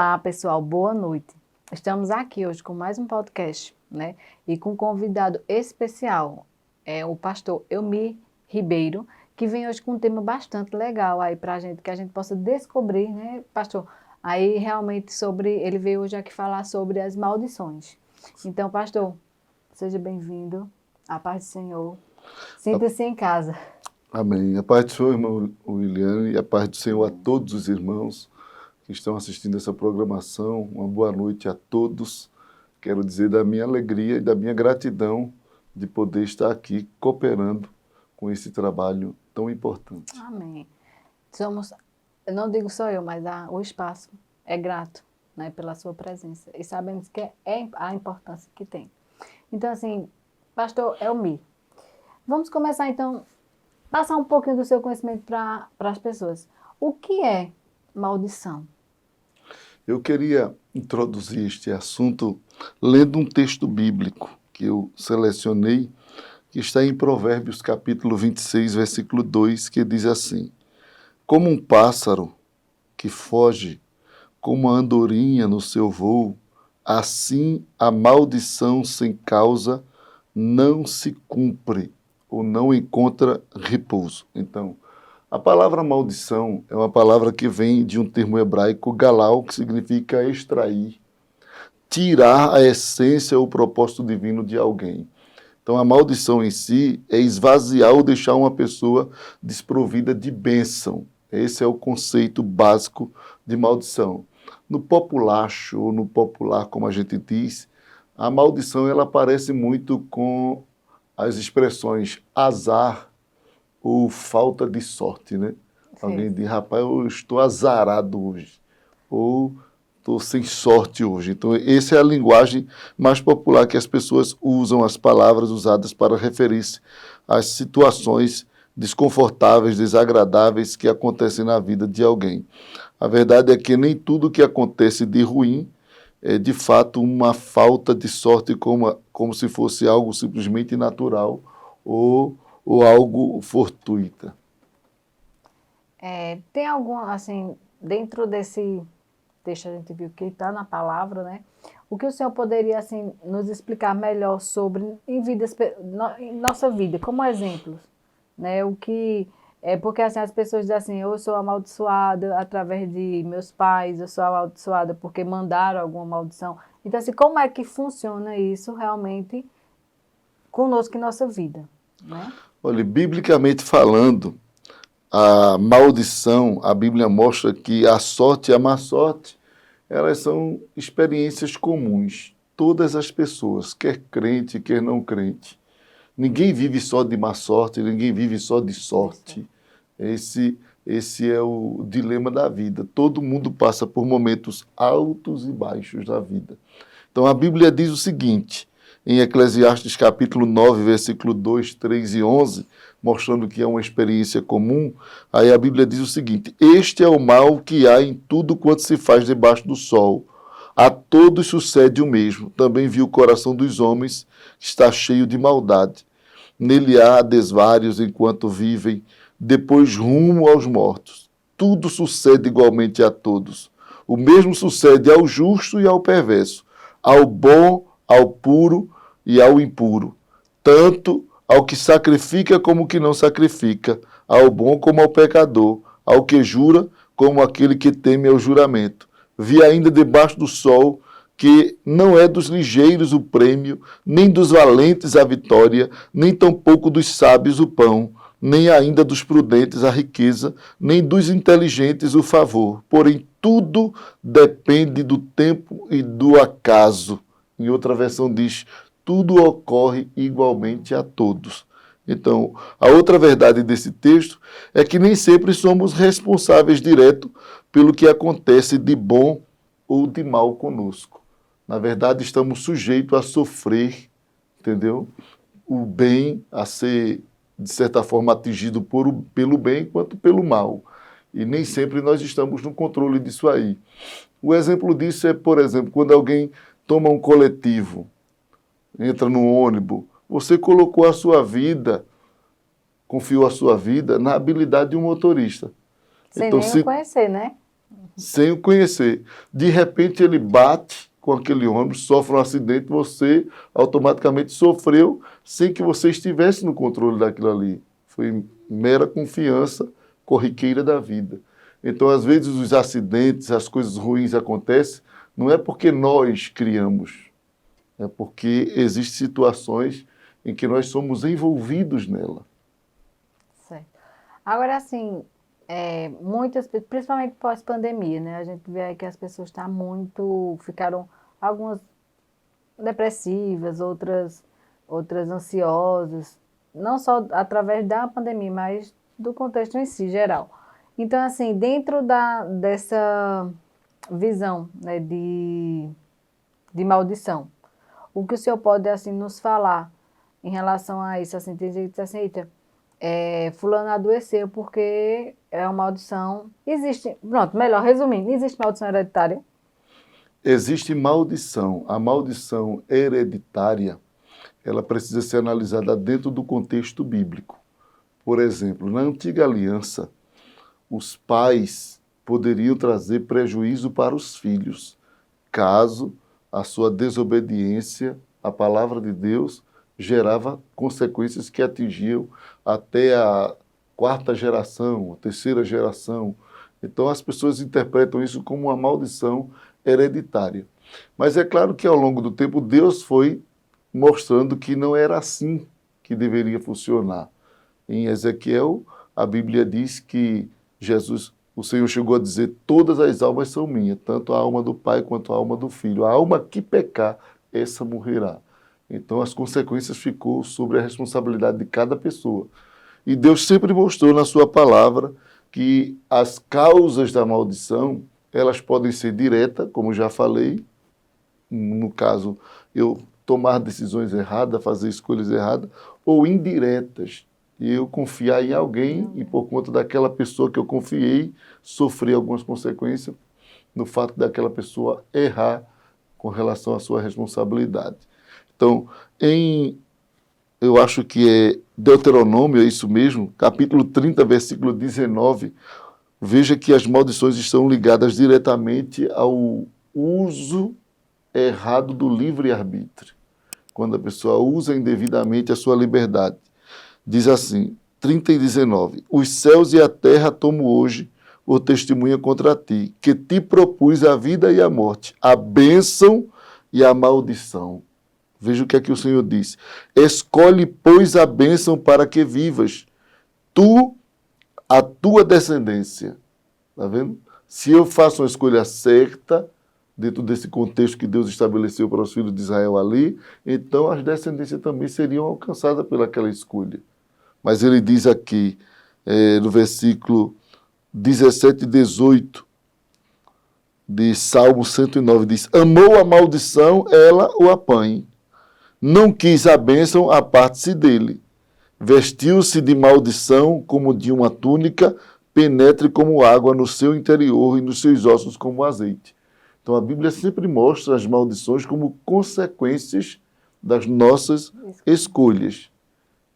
Olá, pessoal, boa noite. Estamos aqui hoje com mais um podcast, né? E com um convidado especial, o pastor Elmir Ribeiro, que vem hoje com um tema bastante legal aí pra gente, que a gente possa descobrir, né, pastor? Aí realmente ele veio hoje aqui falar sobre as maldições. Então, pastor, seja bem-vindo, a paz do Senhor. Sinta-se em casa. Amém. A paz do Senhor, irmão Williane, e a paz do Senhor a todos os irmãos que estão assistindo essa programação. Uma boa noite a todos. Quero dizer da minha alegria e da minha gratidão de poder estar aqui cooperando com esse trabalho tão importante. Amém. Eu não digo só eu, mas o espaço é grato, né, pela sua presença. E sabemos que é a importância que tem. Então, assim, pastor Elmir, vamos começar então, passar um pouquinho do seu conhecimento para as pessoas. O que é maldição? Eu queria introduzir este assunto lendo um texto bíblico que eu selecionei, que está em Provérbios capítulo 26, versículo 2, que diz assim: Como um pássaro que foge, como a andorinha no seu voo, assim a maldição sem causa não se cumpre ou não encontra repouso. Então, a palavra maldição é uma palavra que vem de um termo hebraico galal, que significa extrair, tirar a essência ou o propósito divino de alguém. Então, a maldição em si é esvaziar ou deixar uma pessoa desprovida de bênção. Esse é o conceito básico de maldição. No populacho, ou no popular, como a gente diz, a maldição ela aparece muito com as expressões azar ou falta de sorte, né? Sim. Alguém diz, rapaz, eu estou azarado hoje, ou estou sem sorte hoje. Então, essa é a linguagem mais popular que as pessoas usam, as palavras usadas para referir-se às situações desconfortáveis, desagradáveis que acontecem na vida de alguém. A verdade é que nem tudo que acontece de ruim é, de fato, uma falta de sorte como se fosse algo simplesmente natural ou algo fortuita. Tem algum, assim, dentro desse texto a gente viu que está na palavra, né? O que o senhor poderia, assim, nos explicar melhor sobre em nossa vida, como exemplos, né? Porque assim, as pessoas dizem assim, eu sou amaldiçoada através de meus pais, eu sou amaldiçoada porque mandaram alguma maldição. Então, assim, como é que funciona isso realmente conosco em nossa vida, né? Olha, biblicamente falando, a maldição, a Bíblia mostra que a sorte e a má sorte, elas são experiências comuns. Todas as pessoas, quer crente, quer não crente. Ninguém vive só de má sorte, ninguém vive só de sorte. Esse é o dilema da vida. Todo mundo passa por momentos altos e baixos da vida. Então a Bíblia diz o seguinte, em Eclesiastes capítulo 9, versículo 2, 3 e 11, mostrando que é uma experiência comum, aí a Bíblia diz o seguinte: Este é o mal que há em tudo quanto se faz debaixo do sol. A todos sucede o mesmo. Também vi o coração dos homens, que está cheio de maldade. Nele há desvários enquanto vivem, depois rumo aos mortos. Tudo sucede igualmente a todos. O mesmo sucede ao justo e ao perverso, ao bom, ao puro e ao impuro, tanto ao que sacrifica como ao que não sacrifica, ao bom como ao pecador, ao que jura como aquele que teme ao juramento. Vi ainda debaixo do sol que não é dos ligeiros o prêmio, nem dos valentes a vitória, nem tampouco dos sábios o pão, nem ainda dos prudentes a riqueza, nem dos inteligentes o favor. Porém, tudo depende do tempo e do acaso. Em outra versão diz, tudo ocorre igualmente a todos. Então, a outra verdade desse texto é que nem sempre somos responsáveis direto pelo que acontece de bom ou de mal conosco. Na verdade, estamos sujeitos a sofrer, entendeu? O bem a ser, de certa forma, atingido pelo bem quanto pelo mal. E nem sempre nós estamos no controle disso aí. O exemplo disso é, por exemplo, quando alguém toma um coletivo, entra no ônibus, você colocou a sua vida, confiou a sua vida na habilidade de um motorista. Sem Então, nem o conhecer, né? sem o conhecer. De repente ele bate com aquele ônibus, sofre um acidente, você automaticamente sofreu sem que você estivesse no controle daquilo ali. Foi mera confiança corriqueira da vida. Então, às vezes, os acidentes, as coisas ruins acontecem, não é porque nós criamos, é porque existem situações em que nós somos envolvidos nela. Certo. Agora, assim, principalmente pós-pandemia, né? A gente vê aí que as pessoas ficaram algumas depressivas, outras ansiosas, não só através da pandemia, mas do contexto em si, geral. Então, assim, dentro dessa visão, né, de maldição, o que o senhor pode, assim, nos falar em relação a isso? Assim, tem gente que diz assim, eita, fulano adoeceu porque é uma maldição. Existe, pronto, melhor, resumindo, existe maldição hereditária? Existe maldição. A maldição hereditária, ela precisa ser analisada dentro do contexto bíblico. Por exemplo, na antiga aliança, os pais poderiam trazer prejuízo para os filhos, caso a sua desobediência à palavra de Deus gerava consequências que atingiam até a quarta geração, a terceira geração. Então as pessoas interpretam isso como uma maldição hereditária. Mas é claro que ao longo do tempo Deus foi mostrando que não era assim que deveria funcionar. Em Ezequiel, a Bíblia diz que o Senhor chegou a dizer: todas as almas são minhas, tanto a alma do pai quanto a alma do filho. A alma que pecar, essa morrerá. Então as consequências ficou sobre a responsabilidade de cada pessoa. E Deus sempre mostrou na sua palavra que as causas da maldição, elas podem ser diretas, como já falei, no caso, eu tomar decisões erradas, fazer escolhas erradas, ou indiretas, e eu confiar em alguém e por conta daquela pessoa que eu confiei, sofrer algumas consequências no fato daquela pessoa errar com relação à sua responsabilidade. Então, eu acho que é Deuteronômio, é isso mesmo, capítulo 30, versículo 19, veja que as maldições estão ligadas diretamente ao uso errado do livre-arbítrio, quando a pessoa usa indevidamente a sua liberdade. Diz assim, 30 e 19, os céus e a terra tomo hoje por testemunha contra ti, que te propus a vida e a morte, a bênção e a maldição. Veja o que é que o Senhor diz. Escolhe, pois, a bênção para que vivas, tu, a tua descendência. Está vendo? Se eu faço uma escolha certa, dentro desse contexto que Deus estabeleceu para os filhos de Israel ali, então as descendências também seriam alcançadas pelaquela escolha. Mas ele diz aqui, no versículo 17 e 18, de Salmo 109, diz, amou a maldição, ela o apanhe. Não quis a bênção, aparte-se dele. Vestiu-se de maldição como de uma túnica, penetre como água no seu interior e nos seus ossos como azeite. Então a Bíblia sempre mostra as maldições como consequências das nossas escolhas.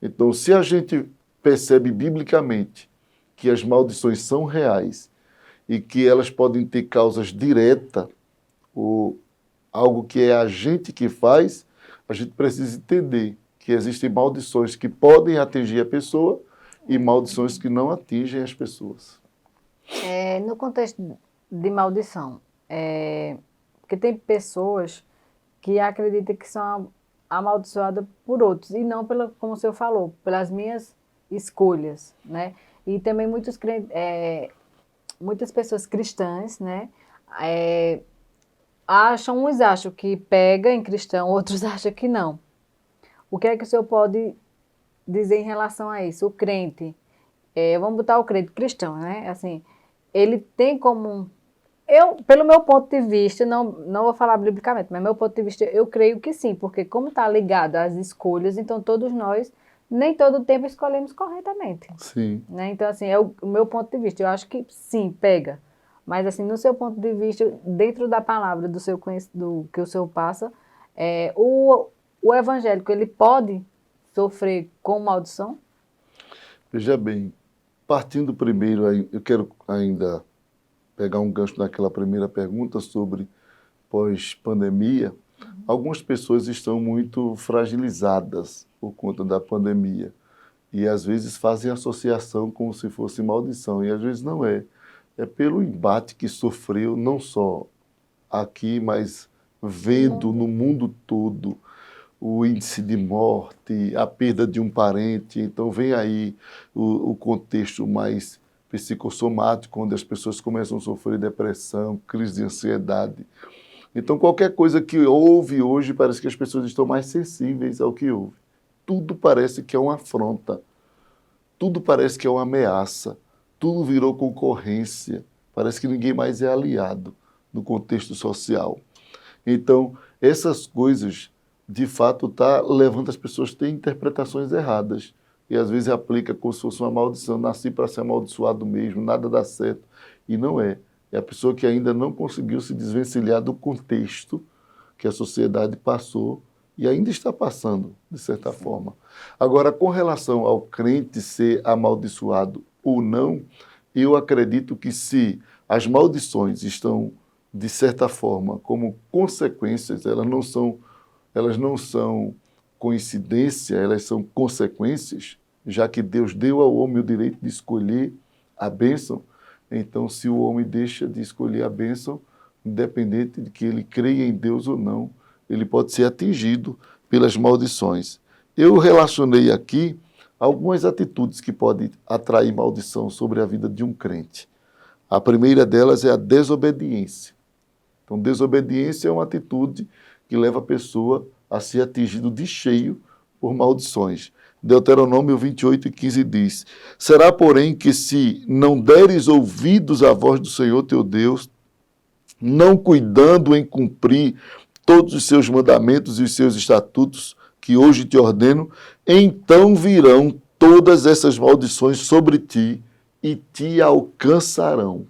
Então, se a gente percebe biblicamente que as maldições são reais e que elas podem ter causas diretas ou algo que é a gente que faz, a gente precisa entender que existem maldições que podem atingir a pessoa e maldições que não atingem as pessoas. No contexto de maldição, porque tem pessoas que acreditam que são amaldiçoadas por outros, e não, como o senhor falou, pelas minhas escolhas, né? E também muitas pessoas cristãs, né, uns acham que pega em cristão, outros acham que não. O que é que o senhor pode dizer em relação a isso? O crente, vamos botar o crente cristão, né? Assim, ele tem como... pelo meu ponto de vista, não vou falar biblicamente, mas meu ponto de vista, eu creio que sim, porque como está ligado às escolhas, então todos nós, nem todo o tempo escolhemos corretamente. Sim. Né? Então, assim, é o meu ponto de vista. Eu acho que sim, pega. Mas, assim, no seu ponto de vista, dentro da palavra do que o senhor passa, o evangélico, ele pode sofrer com maldição? Veja bem, partindo primeiro, eu quero ainda pegar um gancho naquela primeira pergunta sobre pós-pandemia, algumas pessoas estão muito fragilizadas por conta da pandemia e às vezes fazem associação como se fosse maldição e às vezes não é. É pelo embate que sofreu não só aqui, mas vendo no mundo todo o índice de morte, a perda de um parente. Então vem aí o contexto mais psicossomático, onde as pessoas começam a sofrer depressão, crise de ansiedade. Então qualquer coisa que houve hoje, parece que as pessoas estão mais sensíveis ao que houve. Tudo parece que é uma afronta, tudo parece que é uma ameaça, tudo virou concorrência, parece que ninguém mais é aliado no contexto social. Então, essas coisas, de fato, levando as pessoas a ter interpretações erradas. E às vezes aplica como se fosse uma maldição. Nasci para ser amaldiçoado mesmo, nada dá certo. E não é. É a pessoa que ainda não conseguiu se desvencilhar do contexto que a sociedade passou e ainda está passando, de certa forma. Agora, com relação ao crente ser amaldiçoado ou não, eu acredito que se as maldições estão, de certa forma, como consequências, elas não são coincidência, elas são consequências, já que Deus deu ao homem o direito de escolher a bênção. Então, se o homem deixa de escolher a bênção, independente de que ele creia em Deus ou não, ele pode ser atingido pelas maldições. Eu relacionei aqui algumas atitudes que podem atrair maldição sobre a vida de um crente. A primeira delas é a desobediência. Então, desobediência é uma atitude que leva a pessoa a ser atingido de cheio por maldições. Deuteronômio 28:15 diz: será, porém, que se não deres ouvidos à voz do Senhor teu Deus, não cuidando em cumprir todos os seus mandamentos e os seus estatutos que hoje te ordeno, então virão todas essas maldições sobre ti e te alcançarão.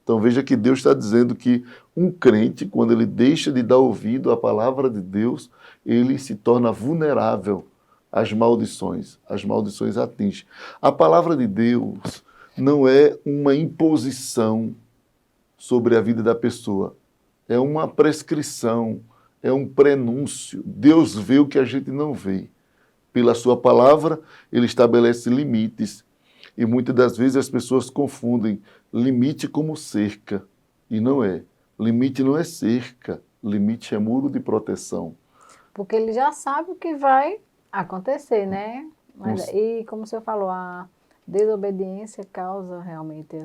Então veja que Deus está dizendo que um crente, quando ele deixa de dar ouvido à palavra de Deus, ele se torna vulnerável às maldições. As maldições atingem. A palavra de Deus não é uma imposição sobre a vida da pessoa. É uma prescrição, é um prenúncio. Deus vê o que a gente não vê. Pela sua palavra, ele estabelece limites. E muitas das vezes as pessoas confundem limite como cerca. E não é. Limite não é cerca. Limite é muro de proteção. Porque ele já sabe o que vai acontecer, né? E como o senhor falou, a desobediência causa realmente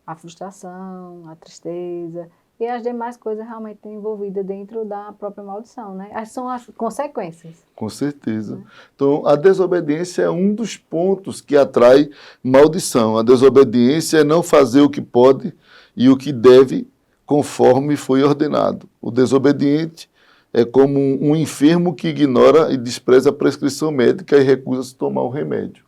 a frustração, a tristeza e as demais coisas realmente envolvidas dentro da própria maldição, né? Essas são as consequências. Com certeza. Então, a desobediência é um dos pontos que atrai maldição. A desobediência é não fazer o que pode e o que deve conforme foi ordenado. O desobediente é como um enfermo que ignora e despreza a prescrição médica e recusa-se tomar o remédio.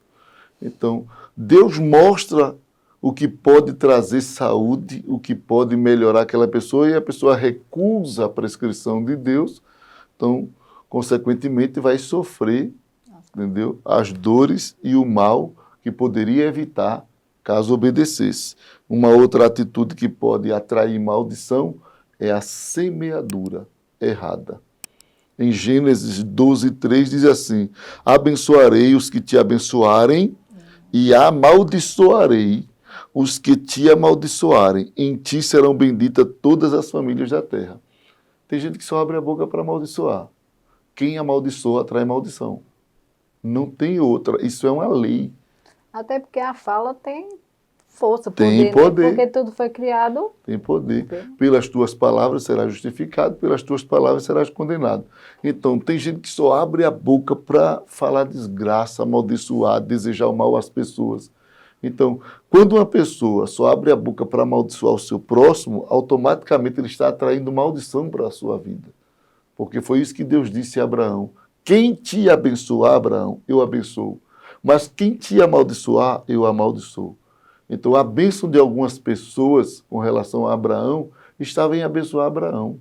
Então, Deus mostra o que pode trazer saúde, o que pode melhorar aquela pessoa, e a pessoa recusa a prescrição de Deus, então, consequentemente, vai sofrer, entendeu? As dores e o mal que poderia evitar caso obedecesse. Uma outra atitude que pode atrair maldição é a semeadura errada. Em Gênesis 12:3 diz assim: abençoarei os que te abençoarem e amaldiçoarei os que te amaldiçoarem. Em ti serão benditas todas as famílias da terra. Tem gente que só abre a boca para amaldiçoar. Quem amaldiçoa atrai maldição. Não tem outra. Isso é uma lei. Até porque a fala tem força, Tem poder, poder. né? Porque tudo foi criado. Tem poder. Pelas tuas palavras serás justificado, pelas tuas palavras serás condenado. Então, tem gente que só abre a boca para falar desgraça, amaldiçoar, desejar o mal às pessoas. Então, quando uma pessoa só abre a boca para amaldiçoar o seu próximo, automaticamente ele está atraindo maldição para a sua vida. Porque foi isso que Deus disse a Abraão: quem te abençoar, Abraão, eu abençoo. Mas quem te amaldiçoar, eu amaldiçoo. Então, a bênção de algumas pessoas com relação a Abraão estava em abençoar Abraão.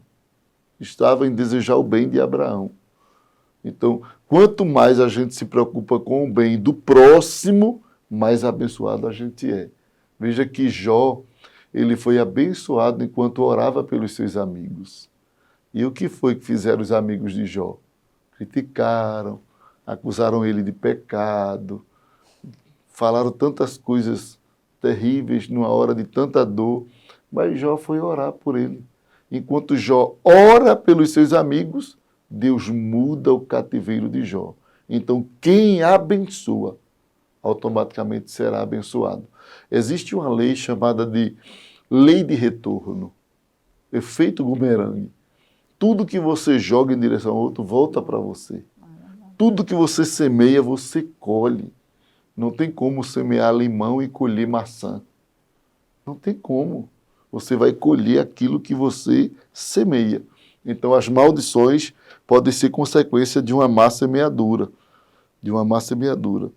Estava em desejar o bem de Abraão. Então, quanto mais a gente se preocupa com o bem do próximo, mais abençoado a gente é. Veja que Jó, ele foi abençoado enquanto orava pelos seus amigos. E o que foi que fizeram os amigos de Jó? Criticaram, acusaram ele de pecado, falaram tantas coisas terríveis numa hora de tanta dor, mas Jó foi orar por ele. Enquanto Jó ora pelos seus amigos, Deus muda o cativeiro de Jó. Então, quem abençoa, automaticamente será abençoado. Existe uma lei chamada de lei de retorno, efeito bumerangue. Tudo que você joga em direção ao outro volta para você. Tudo que você semeia, você colhe. Não tem como semear limão e colher maçã. Não tem como. Você vai colher aquilo que você semeia. Então, as maldições podem ser consequência de uma má semeadura. De uma má semeadura.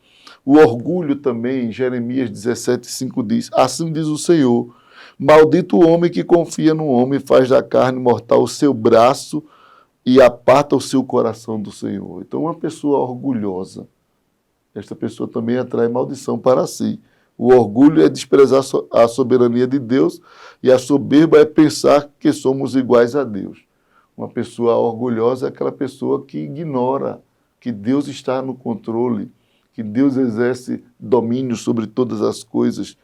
O orgulho também, em Jeremias 17:5 diz, assim diz o Senhor, maldito o homem que confia no homem, faz da carne mortal o seu braço e aparta o seu coração do Senhor. Então, uma pessoa orgulhosa, esta pessoa também atrai maldição para si. O orgulho é desprezar a soberania de Deus e a soberba é pensar que somos iguais a Deus. Uma pessoa orgulhosa é aquela pessoa que ignora que Deus está no controle, que Deus exerce domínio sobre todas as coisas.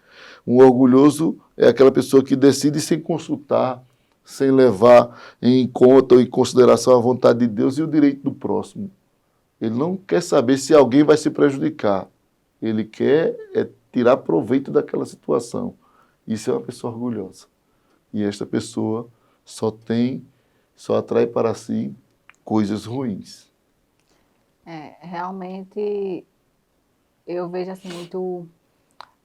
Um orgulhoso é aquela pessoa que decide sem consultar, sem levar em conta ou em consideração a vontade de Deus e o direito do próximo. Ele não quer saber se alguém vai se prejudicar. Ele quer tirar proveito daquela situação. Isso é uma pessoa orgulhosa. E esta pessoa só atrai para si coisas ruins. Realmente eu vejo assim muito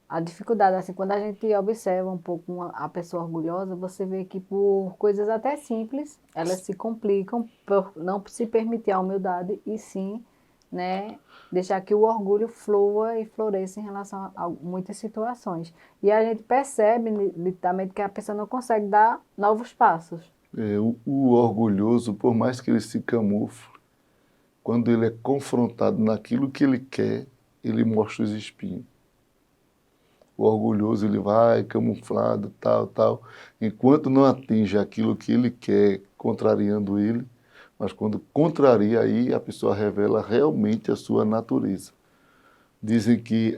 a dificuldade, assim, quando a gente observa um pouco a pessoa orgulhosa, você vê que por coisas até simples, elas se complicam por não se permitir a humildade e sim, né, deixar que o orgulho flua e floresça em relação a muitas situações. E a gente percebe nitidamente que a pessoa não consegue dar novos passos. O orgulhoso, por mais que ele se camufle, quando ele é confrontado naquilo que ele quer, ele mostra os espinhos. O orgulhoso, ele vai camuflado, tal. Enquanto não atinge aquilo que ele quer, contrariando ele, mas quando contraria, aí a pessoa revela realmente a sua natureza. Dizem que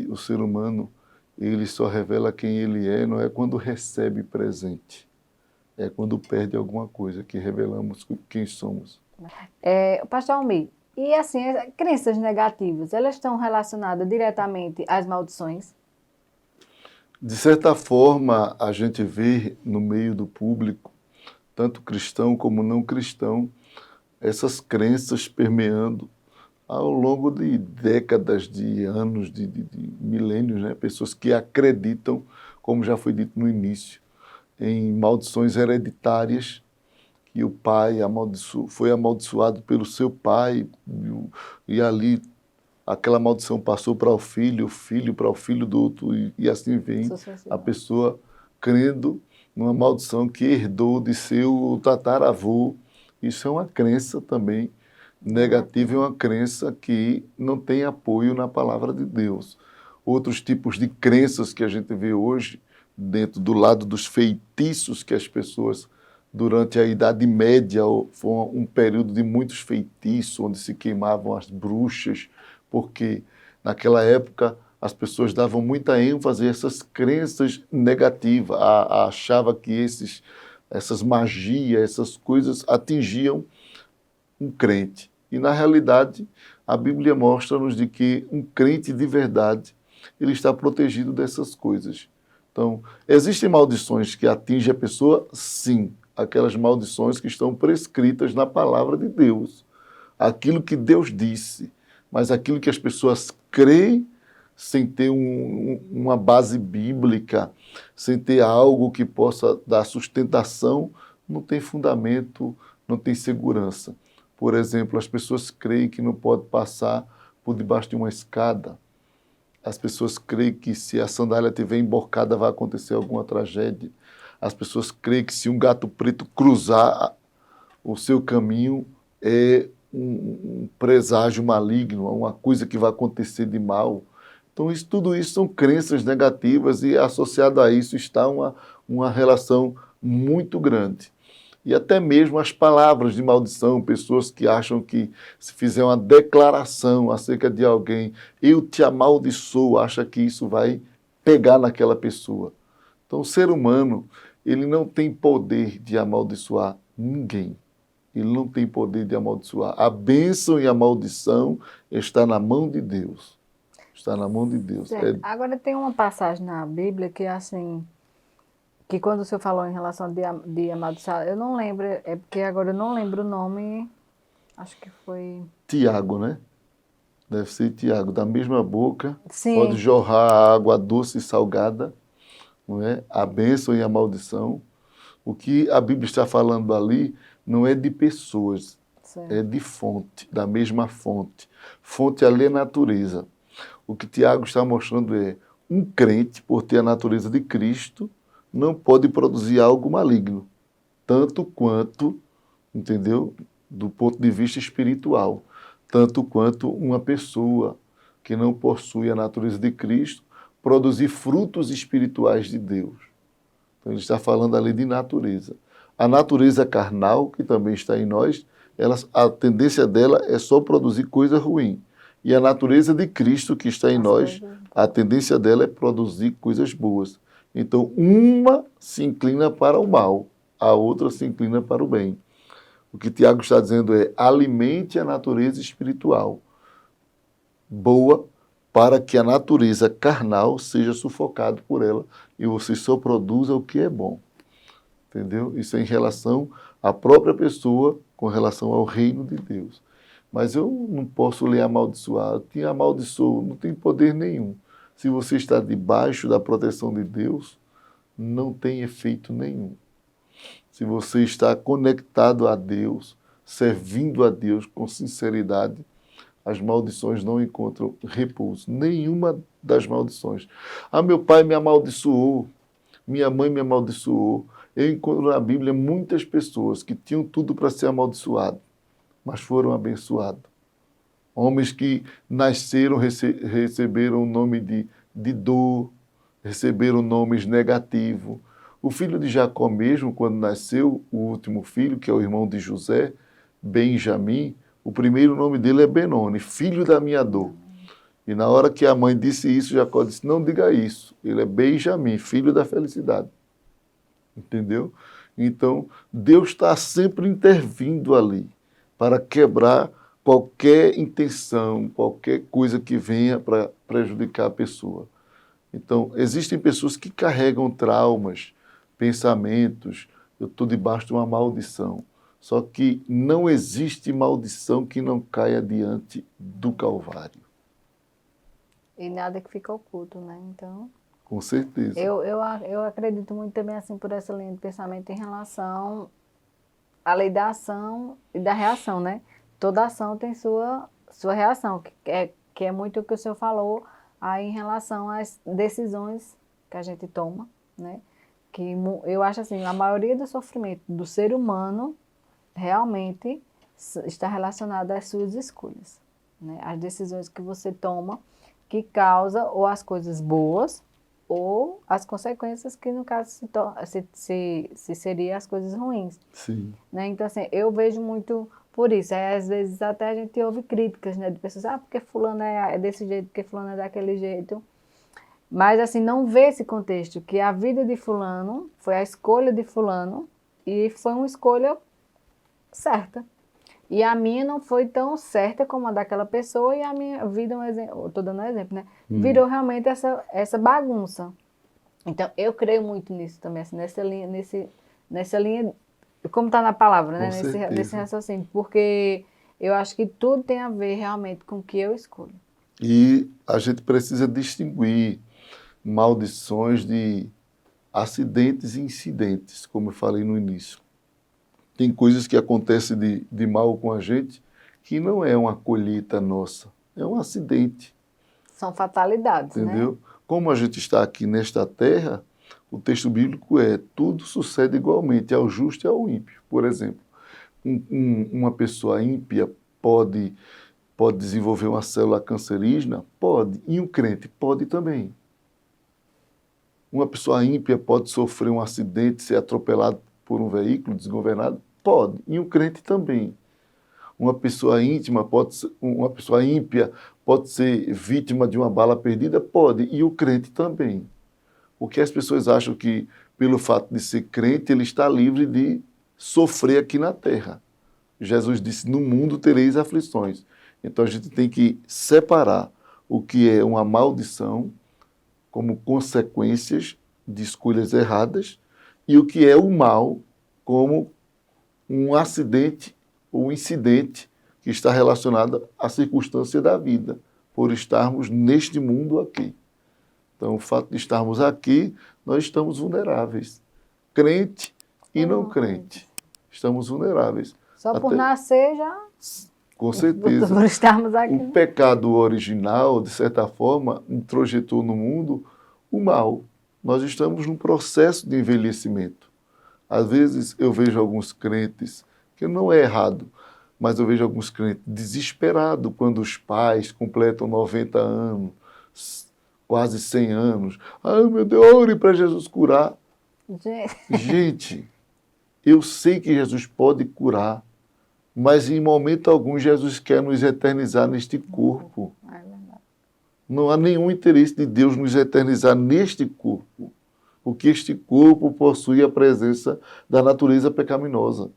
o ser humano, ele só revela quem ele é, não é quando recebe presente. É quando perde alguma coisa que revelamos quem somos. Pastor Almir, e assim, as crenças negativas, elas estão relacionadas diretamente às maldições? De certa forma, a gente vê no meio do público, tanto cristão como não cristão, essas crenças permeando ao longo de décadas, de anos, de milênios, né? Pessoas que acreditam, como já foi dito no início, em maldições hereditárias, que o pai foi amaldiçoado pelo seu pai, e ali aquela maldição passou para o filho para o filho do outro, e assim vem a pessoa crendo numa maldição que herdou de seu tataravô. Isso é uma crença também negativa, é uma crença que não tem apoio na palavra de Deus. Outros tipos de crenças que a gente vê hoje, dentro do lado dos feitiços que as pessoas, durante a Idade Média, foi um período de muitos feitiços, onde se queimavam as bruxas, porque naquela época as pessoas davam muita ênfase a essas crenças negativas, achava que essas magias, essas coisas atingiam um crente. E na realidade, a Bíblia mostra-nos de que um crente de verdade, ele está protegido dessas coisas. Então, existem maldições que atingem a pessoa? Sim, aquelas maldições que estão prescritas na palavra de Deus. Aquilo que Deus disse. Mas aquilo que as pessoas creem sem ter uma base bíblica, sem ter algo que possa dar sustentação, não tem fundamento, não tem segurança. Por exemplo, as pessoas creem que não pode passar por debaixo de uma escada. As pessoas creem que se a sandália estiver emborcada vai acontecer alguma tragédia. As pessoas creem que se um gato preto cruzar o seu caminho é um presságio maligno, uma coisa que vai acontecer de mal. Então, tudo isso são crenças negativas e associado a isso está uma relação muito grande. E até mesmo as palavras de maldição, pessoas que acham que se fizer uma declaração acerca de alguém, eu te amaldiçoo, acha que isso vai pegar naquela pessoa. Então, o ser humano, ele não tem poder de amaldiçoar ninguém. Ele não tem poder de amaldiçoar. A bênção e a maldição está na mão de Deus. Está na mão de Deus. Certo. Agora tem uma passagem na Bíblia que assim, que quando o senhor falou em relação de amaldiçoar, eu não lembro, é porque agora eu não lembro o nome, acho que foi... Tiago, né? Deve ser Tiago. Da mesma boca pode Sim, jorrar a água doce e salgada, não é? A bênção e a maldição. O que a Bíblia está falando ali não é de pessoas, certo. é de fonte, da mesma fonte. Fonte ali é natureza. O que Tiago está mostrando é um crente, por ter a natureza de Cristo, não pode produzir algo maligno, tanto quanto, entendeu? Do ponto de vista espiritual, tanto quanto uma pessoa que não possui a natureza de Cristo produzir frutos espirituais de Deus. Então ele está falando ali de natureza. A natureza carnal, que também está em nós, a tendência dela é só produzir coisa ruim. E a natureza de Cristo, que está em As nós, coisas... a tendência dela é produzir coisas boas. Então, uma se inclina para o mal, a outra se inclina para o bem. O que Tiago está dizendo é: alimente a natureza espiritual boa, para que a natureza carnal seja sufocada por ela e você só produza o que é bom. Entendeu? Isso é em relação à própria pessoa, com relação ao reino de Deus. Mas eu não posso lhe amaldiçoar. Te amaldiçoo, não tem poder nenhum. Se você está debaixo da proteção de Deus, não tem efeito nenhum. Se você está conectado a Deus, servindo a Deus com sinceridade, as maldições não encontram repouso. Nenhuma das maldições. Ah, meu pai me amaldiçoou, minha mãe me amaldiçoou. Eu encontro na Bíblia muitas pessoas que tinham tudo para ser amaldiçoado, mas foram abençoados. Homens que nasceram, receberam o nome de dor, receberam nomes negativos. O filho de Jacó mesmo, quando nasceu, o último filho, que é o irmão de José, Benjamim, o primeiro nome dele é Benoni, filho da minha dor. E na hora que a mãe disse isso, Jacó disse: não diga isso, ele é Benjamim, filho da felicidade. Entendeu? Então, Deus está sempre intervindo ali para quebrar qualquer intenção, qualquer coisa que venha para prejudicar a pessoa. Então, existem pessoas que carregam traumas, pensamentos, eu estou debaixo de uma maldição. Só que não existe maldição que não caia diante do Calvário. E nada que fica oculto, né? Então, Com certeza. eu acredito muito também assim por essa linha de pensamento em relação à lei da ação e da reação, né? Toda ação tem sua reação, que é muito o que o senhor falou aí em relação às decisões que a gente toma, né? Que eu acho assim, a maioria do sofrimento do ser humano realmente está relacionada às suas escolhas, né? As decisões que você toma que causa ou as coisas boas ou as consequências que no caso se seria as coisas ruins, Sim. né? Então assim, eu vejo muito por isso. Aí, às vezes até a gente ouve críticas, né, de pessoas, porque fulano é desse jeito, porque fulano é daquele jeito. Mas assim, não vê esse contexto, que a vida de fulano foi a escolha de fulano e foi uma escolha certa. E a minha não foi tão certa como a daquela pessoa, e a minha vida, um exemplo, estou dando um exemplo, né? Virou realmente essa bagunça. Então, eu creio muito nisso também, assim, nessa linha, como está na palavra, né? Com certeza. Nesse raciocínio, porque eu acho que tudo tem a ver realmente com o que eu escolho. E a gente precisa distinguir maldições de acidentes e incidentes, como eu falei no início. Tem coisas que acontecem de mal com a gente que não é uma colheita nossa, é um acidente, São fatalidades, né? entendeu? Como a gente está aqui nesta terra, o texto bíblico é: tudo sucede igualmente ao justo e ao ímpio. Por exemplo, uma pessoa ímpia pode pode desenvolver uma célula cancerígena? Pode. E um crente? Pode também. Uma pessoa ímpia pode sofrer um acidente, ser atropelado por um veículo desgovernado? Pode. E um crente também. Uma pessoa uma pessoa ímpia pode ser vítima de uma bala perdida? Pode. E o crente também. Porque as pessoas acham que, pelo fato de ser crente, ele está livre de sofrer aqui na terra. Jesus disse, no mundo tereis aflições. Então a gente tem que separar o que é uma maldição como consequências de escolhas erradas e o que é o mal como um acidente ou um incidente que está relacionado à circunstância da vida, por estarmos neste mundo aqui. Então, o fato de estarmos aqui, nós estamos vulneráveis. Crente e não crente. Estamos vulneráveis. Só por nascer já... Com certeza. Por estarmos aqui. O pecado original, de certa forma, introjetou no mundo o mal. Nós estamos num processo de envelhecimento. Às vezes eu vejo alguns crentes, que não é errado, mas eu vejo alguns crentes desesperados quando os pais completam 90 anos, quase 100 anos. Ai, meu Deus, ore para Jesus curar. Gente, eu sei que Jesus pode curar, mas em momento algum Jesus quer nos eternizar neste corpo. É verdade. Não há nenhum interesse de Deus nos eternizar neste corpo, porque este corpo possui a presença da natureza pecaminosa.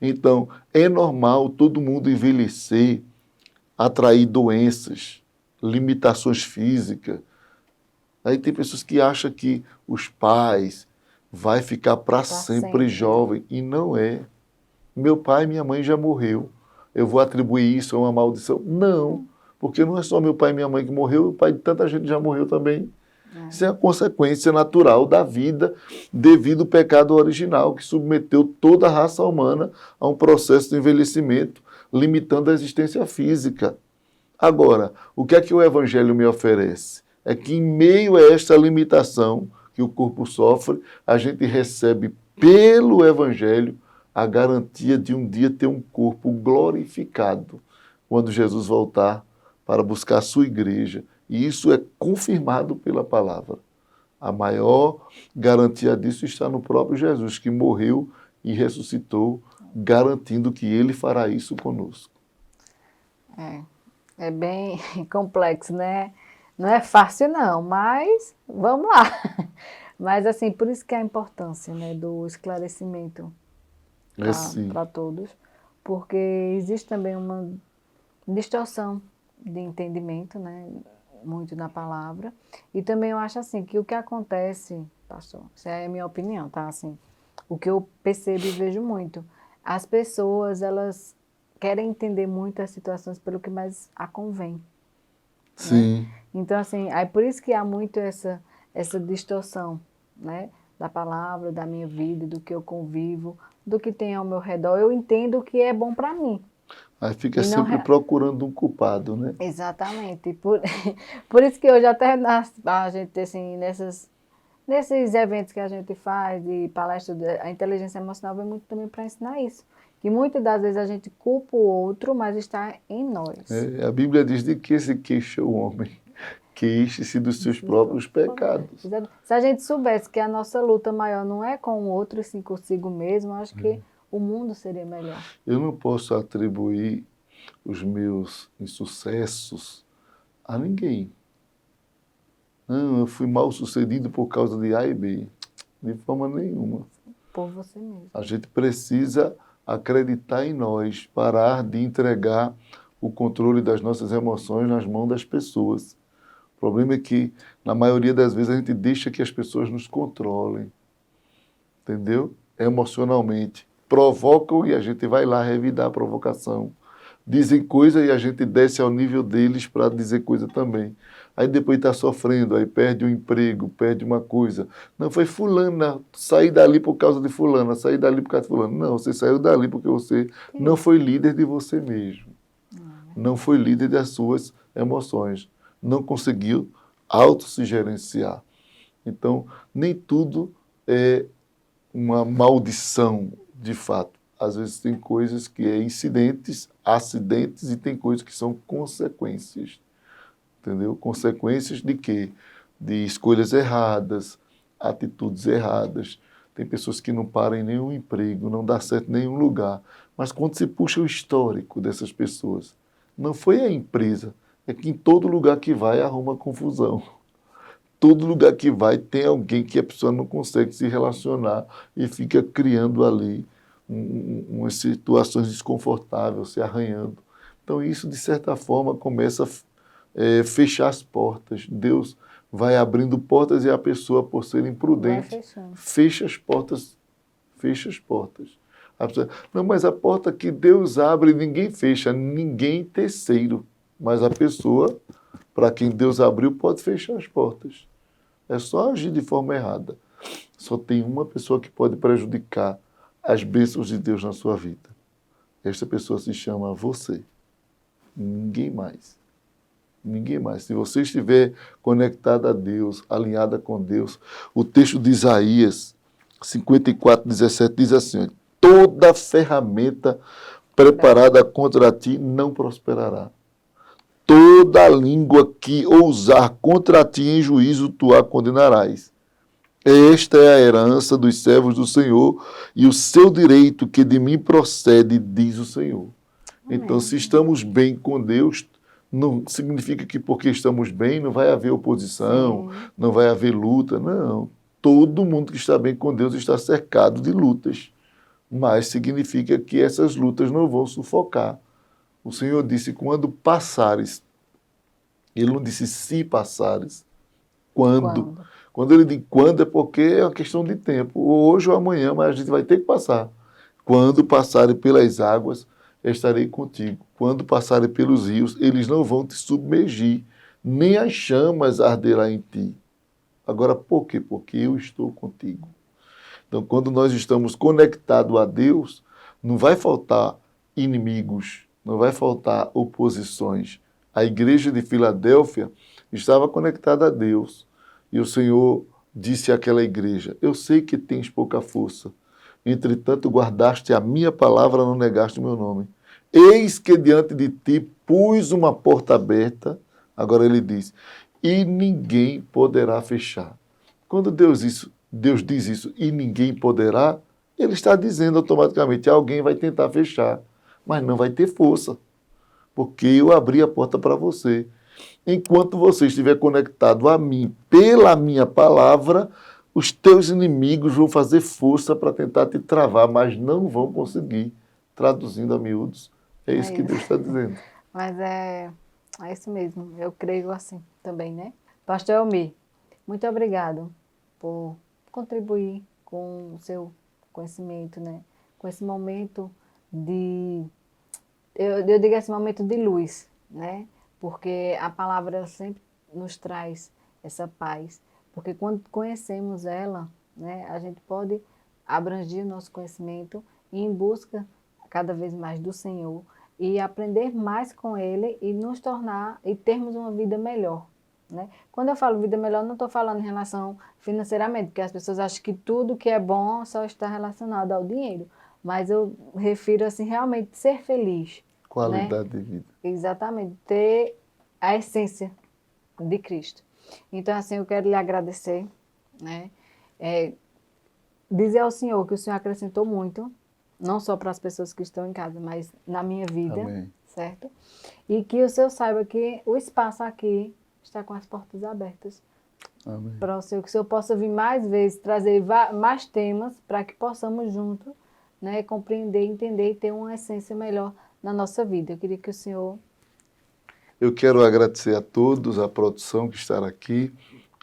Então, é normal todo mundo envelhecer, atrair doenças, limitações físicas. Aí tem pessoas que acham que os pais vai ficar para sempre jovem, e não é. Meu pai e minha mãe já morreu. Eu vou atribuir isso a uma maldição? Não, porque não é só meu pai e minha mãe que morreu, o pai de tanta gente já morreu também. Isso é a consequência natural da vida devido ao pecado original que submeteu toda a raça humana a um processo de envelhecimento, limitando a existência física. Agora, o que é que o Evangelho me oferece? É que em meio a esta limitação que o corpo sofre, a gente recebe pelo Evangelho a garantia de um dia ter um corpo glorificado quando Jesus voltar para buscar a sua igreja. E isso é confirmado pela palavra. A maior garantia disso está no próprio Jesus, que morreu e ressuscitou, garantindo que ele fará isso conosco. É bem complexo, né? Não é fácil não, mas vamos lá. Mas assim, por isso que é a importância, né, do esclarecimento para todos, porque existe também uma distorção de entendimento, né, muito na palavra, e também eu acho assim, que o que acontece, pastor, essa é a minha opinião, tá, assim, o que eu percebo e vejo muito, as pessoas, elas querem entender muito as situações pelo que mais a convém. Sim. Né? Então, assim, aí por isso que há muito essa distorção, né, da palavra, da minha vida, do que eu convivo, do que tem ao meu redor. Eu entendo o que é bom para mim. Aí fica sempre procurando um culpado, né? Exatamente. Por isso que hoje até a gente, assim, nesses eventos que a gente faz, de palestra, a inteligência emocional vem muito também para ensinar isso. Que muitas das vezes a gente culpa o outro, mas está em nós. A Bíblia diz de que se queixa o homem. Queixe-se dos seus próprios pecados. Se a gente soubesse que a nossa luta maior não é com o outro, e sim consigo mesmo, acho que o mundo seria melhor. Eu não posso atribuir os meus insucessos a ninguém. Não, eu fui mal sucedido por causa de A e B. De forma nenhuma. Por você mesmo. A gente precisa acreditar em nós, parar de entregar o controle das nossas emoções nas mãos das pessoas. O problema é que, na maioria das vezes, a gente deixa que as pessoas nos controlem. Entendeu? Emocionalmente. Provocam e a gente vai lá revidar a provocação. Dizem coisa e a gente desce ao nível deles para dizer coisa também. Aí depois está sofrendo, aí perde o emprego, perde uma coisa. Não, foi fulana, saí dali por causa de fulana, saí dali por causa de fulano. Não, você saiu dali porque você não foi líder de você mesmo. Não foi líder das suas emoções. Não conseguiu se gerenciar. Então, nem tudo é uma maldição, de fato. às vezes tem coisas que é incidentes, acidentes e tem coisas que são consequências, entendeu? Consequências de quê? De escolhas erradas, atitudes erradas. Tem pessoas que não param em nenhum emprego, não dá certo em nenhum lugar. Mas quando se puxa o histórico dessas pessoas, não foi a empresa, é que em todo lugar que vai arruma confusão. Todo lugar que vai tem alguém que a pessoa não consegue se relacionar e fica criando ali umas situações desconfortáveis, se arranhando. Então isso, de certa forma, começa a fechar as portas. Deus vai abrindo portas e a pessoa, por ser imprudente, fecha as portas. Fecha as portas. A pessoa, não, mas a porta que Deus abre, ninguém fecha, ninguém terceiro. Mas a pessoa, para quem Deus abriu, pode fechar as portas. É só agir de forma errada. Só tem uma pessoa que pode prejudicar as bênçãos de Deus na sua vida. Esta pessoa se chama você. Ninguém mais. Ninguém mais. Se você estiver conectado a Deus, alinhada com Deus, o texto de Isaías 54:17 diz assim: toda ferramenta preparada contra ti não prosperará. Toda língua que ousar contra ti em juízo tu a condenarás. Esta é a herança dos servos do Senhor e o seu direito que de mim procede, diz o Senhor. Amém. Então, se estamos bem com Deus, não significa que porque estamos bem não vai haver oposição, não vai haver luta. Não. Todo mundo que está bem com Deus está cercado de lutas. Mas significa que essas lutas não vão sufocar. O Senhor disse, quando passares. Ele não disse se passares. Quando? Quando ele diz quando é porque é uma questão de tempo. Hoje ou amanhã, mas a gente vai ter que passar. Quando passarem pelas águas, estarei contigo. Quando passarem pelos rios, eles não vão te submergir, nem as chamas arderão em ti. Agora, por quê? Porque eu estou contigo. Então, quando nós estamos conectados a Deus, não vai faltar inimigos, não vai faltar oposições. A igreja de Filadélfia estava conectada a Deus. E o Senhor disse àquela igreja, eu sei que tens pouca força, entretanto guardaste a minha palavra, não negaste o meu nome. Eis que diante de ti pus uma porta aberta, agora ele diz, e ninguém poderá fechar. Quando Deus diz isso, e ninguém poderá, ele está dizendo automaticamente, alguém vai tentar fechar, mas não vai ter força, porque eu abri a porta para você. Enquanto você estiver conectado a mim pela minha palavra, os teus inimigos vão fazer força para tentar te travar, mas não vão conseguir. Traduzindo a miúdos, é isso que Deus está dizendo. Mas é isso mesmo, eu creio assim também, né? Pastor Elmir, muito obrigado por contribuir com o seu conhecimento, né? Com esse momento eu digo esse momento de luz, né? Porque a palavra sempre nos traz essa paz. Porque quando conhecemos ela, né, a gente pode abranger o nosso conhecimento e ir em busca cada vez mais do Senhor e aprender mais com Ele e nos tornar e termos uma vida melhor. Né? Quando eu falo vida melhor, não estou falando em relação financeiramente, porque as pessoas acham que tudo que é bom só está relacionado ao dinheiro. Mas eu refiro assim, realmente ser feliz. Qualidade de vida. Exatamente, ter a essência de Cristo. Então, assim, eu quero lhe agradecer, né? Dizer ao Senhor que o Senhor acrescentou muito, não só para as pessoas que estão em casa, mas na minha vida, Amém. Certo? E que o Senhor saiba que o espaço aqui está com as portas abertas. Amém. Para o Senhor, que o Senhor possa vir mais vezes, trazer mais temas para que possamos juntos, né, compreender, entender e ter uma essência melhor na nossa vida. Eu queria que o Senhor... Eu quero agradecer a todos, a produção que está aqui,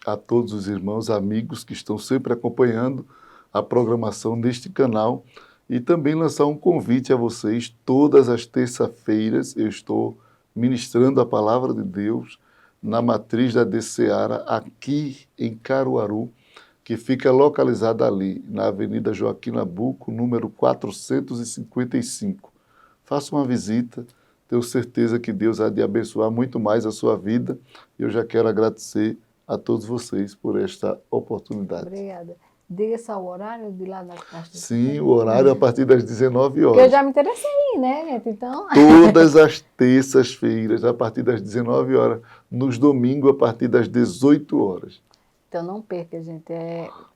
a todos os irmãos, amigos que estão sempre acompanhando a programação deste canal e também lançar um convite a vocês. Todas as terças-feiras eu estou ministrando a palavra de Deus na matriz da DCeara, aqui em Caruaru, que fica localizada ali, na Avenida Joaquim Nabuco, número 455. Faça uma visita, tenho certeza que Deus há de abençoar muito mais a sua vida. Eu já quero agradecer a todos vocês por esta oportunidade. Obrigada. Diga só o horário de lá das Sim, o horário é a partir das 19 Porque eu horas. já me interessei, né, gente? Então, Todas as terças-feiras, a partir das 19 horas. Nos domingos, a partir das 18 horas. então não perca, gente.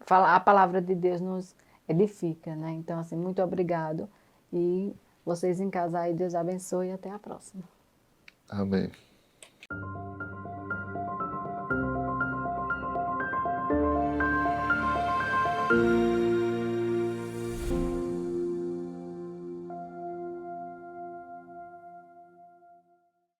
A palavra de Deus nos edifica, né? Então, assim, muito obrigado. E vocês em casa aí, Deus abençoe e até a próxima. Amém.